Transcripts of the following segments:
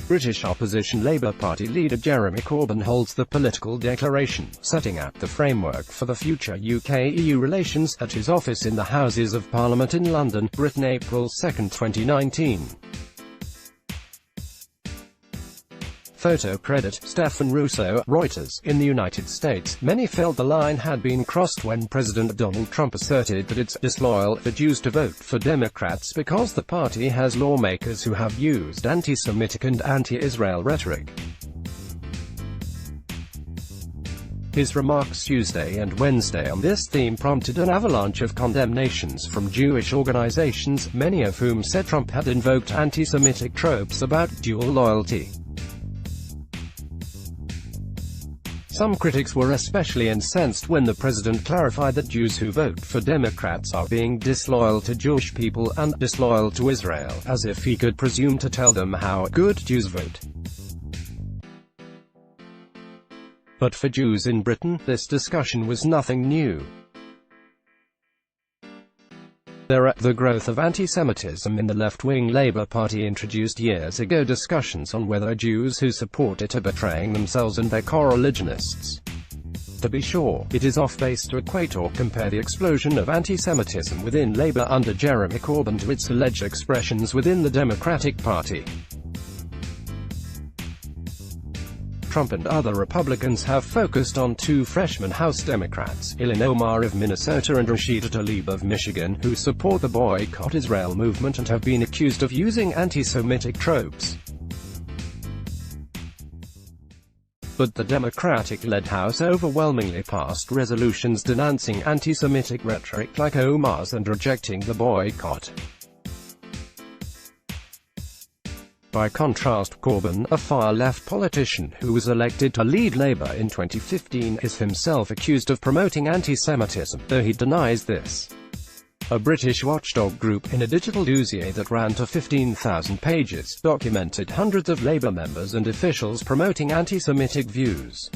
British opposition Labour Party leader Jeremy Corbyn holds the political declaration, setting out the framework for the future UK-EU relations at his office in the Houses of Parliament in London, Britain, April 2, 2019. Photo credit, Stefan Russo, Reuters. In the United States, many felt the line had been crossed when President Donald Trump asserted that it's disloyal for Jews to vote for Democrats because the party has lawmakers who have used anti-Semitic and anti-Israel rhetoric. His remarks Tuesday and Wednesday on this theme prompted an avalanche of condemnations from Jewish organizations, many of whom said Trump had invoked anti-Semitic tropes about dual loyalty. Some critics were especially incensed when the president clarified that Jews who vote for Democrats are being disloyal to Jewish people and disloyal to Israel, as if he could presume to tell them how good Jews vote. But for Jews in Britain, this discussion was nothing new. The growth of anti-Semitism in the left-wing Labour Party introduced years ago discussions on whether Jews who support it are betraying themselves and their co-religionists. To be sure, it is off-base to equate or compare the explosion of anti-Semitism within Labour under Jeremy Corbyn to its alleged expressions within the Democratic Party. Trump and other Republicans have focused on two freshman House Democrats, Ilhan Omar of Minnesota and Rashida Tlaib of Michigan, who support the Boycott Israel movement and have been accused of using anti-Semitic tropes. But the Democratic-led House overwhelmingly passed resolutions denouncing anti-Semitic rhetoric like Omar's and rejecting the boycott. By contrast, Corbyn, a far-left politician who was elected to lead Labour in 2015, is himself accused of promoting anti-Semitism, though he denies this. A British watchdog group, in a digital dossier that ran to 15,000 pages, documented hundreds of Labour members and officials promoting anti-Semitic views.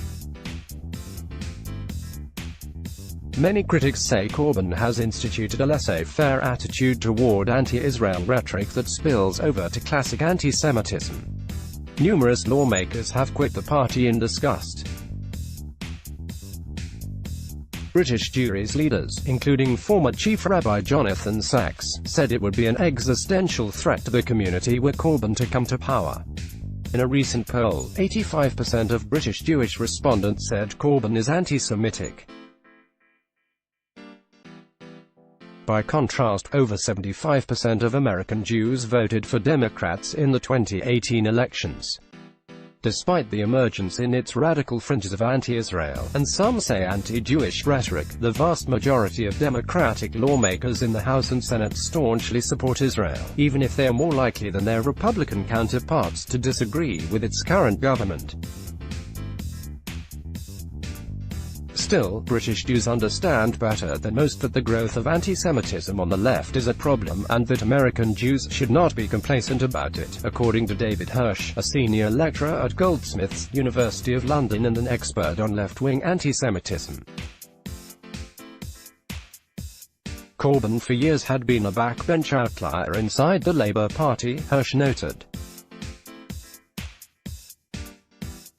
Many critics say Corbyn has instituted a laissez-faire attitude toward anti-Israel rhetoric that spills over to classic anti-Semitism. Numerous lawmakers have quit the party in disgust. British Jewry leaders, including former Chief Rabbi Jonathan Sacks, said it would be an existential threat to the community were Corbyn to come to power. In a recent poll, 85% of British Jewish respondents said Corbyn is anti-Semitic. By contrast, over 75% of American Jews voted for Democrats in the 2018 elections. Despite the emergence in its radical fringes of anti-Israel, and some say anti-Jewish rhetoric, the vast majority of Democratic lawmakers in the House and Senate staunchly support Israel, even if they are more likely than their Republican counterparts to disagree with its current government. Still, British Jews understand better than most that the growth of anti-Semitism on the left is a problem, and that American Jews should not be complacent about it, according to David Hirsch, a senior lecturer at Goldsmiths, University of London and an expert on left-wing anti-Semitism. Corbyn for years had been a backbench outlier inside the Labour Party, Hirsch noted.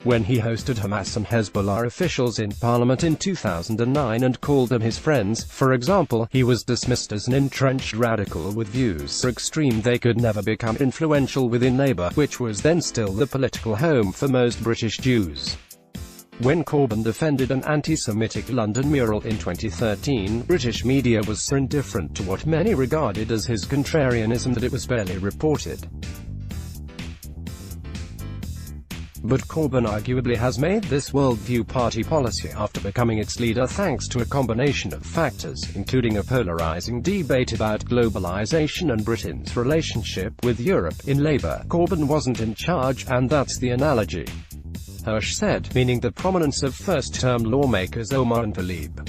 When he hosted Hamas and Hezbollah officials in Parliament in 2009 and called them his friends, for example, he was dismissed as an entrenched radical with views so extreme they could never become influential within Labour, which was then still the political home for most British Jews. When Corbyn defended an anti-Semitic London mural in 2013, British media was so indifferent to what many regarded as his contrarianism that it was barely reported. But Corbyn arguably has made this worldview party policy after becoming its leader thanks to a combination of factors, including a polarizing debate about globalization and Britain's relationship with Europe. In Labour, Corbyn wasn't in charge, and that's the analogy, Hirsch said, meaning the prominence of first-term lawmakers Omar and Tlaib.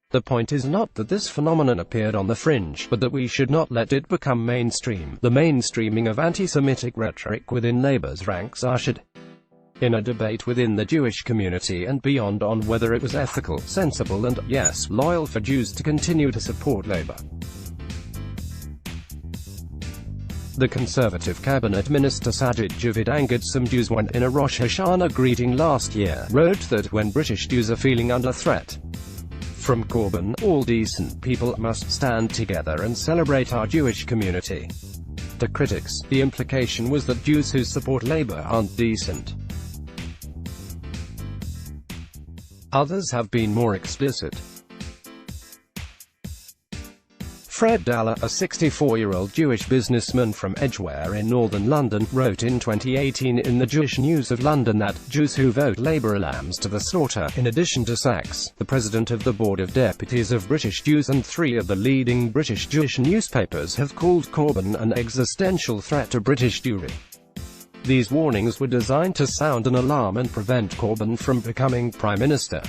The point is not that this phenomenon appeared on the fringe, but that we should not let it become mainstream. The mainstreaming of anti-Semitic rhetoric within Labour's ranks ushered in a debate within the Jewish community and beyond on whether it was ethical, sensible and, yes, loyal for Jews to continue to support Labour. The Conservative cabinet minister Sajid Javid angered some Jews when in a Rosh Hashanah greeting last year, wrote that when British Jews are feeling under threat from Corbyn, all decent people must stand together and celebrate our Jewish community. To critics, the implication was that Jews who support Labour aren't decent. Others have been more explicit. Fred Dalla, a 64-year-old Jewish businessman from Edgware in northern London, wrote in 2018 in the Jewish News of London that Jews who vote Labour are lambs to the slaughter. In addition to Sachs, the president of the Board of Deputies of British Jews and 3 of the leading British Jewish newspapers have called Corbyn an existential threat to British Jewry. These warnings were designed to sound an alarm and prevent Corbyn from becoming Prime Minister.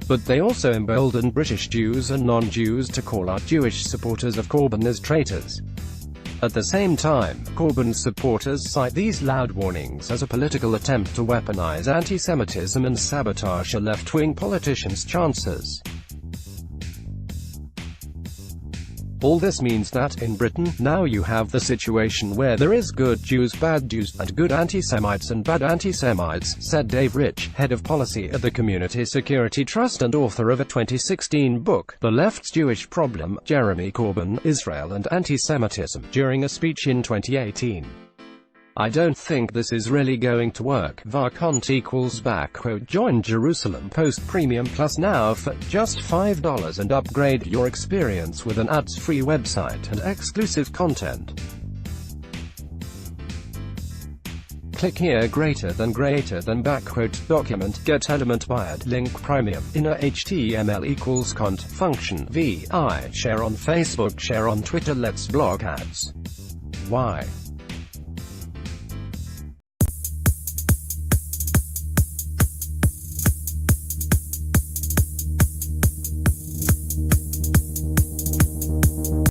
But they also emboldened British Jews and non-Jews to call out Jewish supporters of Corbyn as traitors. At the same time, Corbyn's supporters cite these loud warnings as a political attempt to weaponize antisemitism and sabotage a left-wing politician's chances. All this means that, in Britain, now you have the situation where there is good Jews, and good anti-Semites and bad anti-Semites, said Dave Rich, head of policy at the Community Security Trust and author of a 2016 book, The Left's Jewish Problem, Jeremy Corbyn, Israel and Anti-Semitism, during a speech in 2018. I don't think this is really going to work. Varcont equals back. Join Jerusalem Post Premium Plus now for just $5 and upgrade your experience with an ads-free website and exclusive content. Click here. Greater than backquote document get element wired link premium inner HTML equals cont function vi share on Facebook share on Twitter. Let's blog ads. Why?